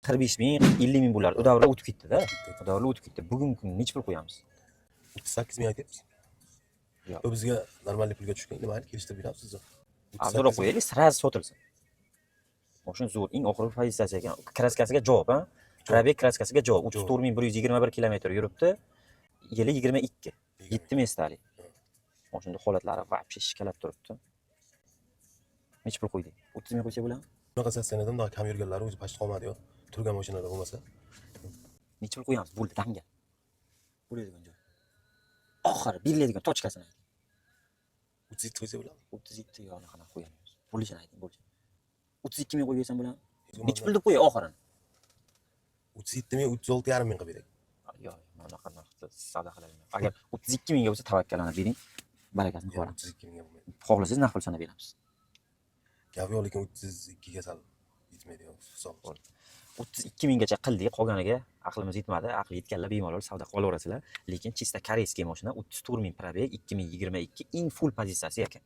45 ming, 50 ming bo'lardi. U davrlar o'tib ketdi-da. U davrlar o'tib ketdi. Bugungi kunda necha pul qo'yamiz? 38 ming aytyapsiz. Yo'q. Bu bizga normal pulga tushgan. Nima kelishtirib beramiz sizni? Arzonroq qo'yaylik, sразу sotilsin. Mashina zo'r, eng oxirgi pozitsiya ekan. Kraskasiga javob, ha? Probeg kraskasiga javob. 34121 kilometr yuribdi. Yili 22. 7 mestalik. Mashina holatlari вообще shkalab turibdi. Necha pul qo'ydik? 30 ming qo'ysa bo'ladimi? Bunaqa sostenada bunday kam yurganlar o'zi past qolmadi-yu. Turgan mashinalar bo'lmasa. Necha pul qo'yamiz? Bo'ldi, dangal. Bo'ladigan joy. Oxiri beriladigan tochkasini ayting. 37 qo'ysa bo'ladimi? 37 yo qanaqa qo'yamiz? Bo'lishini ayting, bo'lsin. 32 ming qo'yib bersam bo'ladimi? Necha pul deb qo'yay oxirini? 37 ming, 36,5 ming qilib beray. Yo'q, mana qanaqa savdo qilaman. Agar 32 mingga bo'lsa tavakkallanib bering. Barakasini ko'ramiz. 32 mingga bo'lmaydi. Xohlasangiz naqd pul sanab beramiz. Gap yo'q, lekin 32 ga sal yetmaydi-yu hisob. 32 minggacha qildik, qolganiga aqlimiz yetmadi. Aqli yetganlar bemalol savdo qilaverasizlar. Lekin chista koreyskiy mashina 34 ming probeg 2022 eng full pozitsiyasi ekan.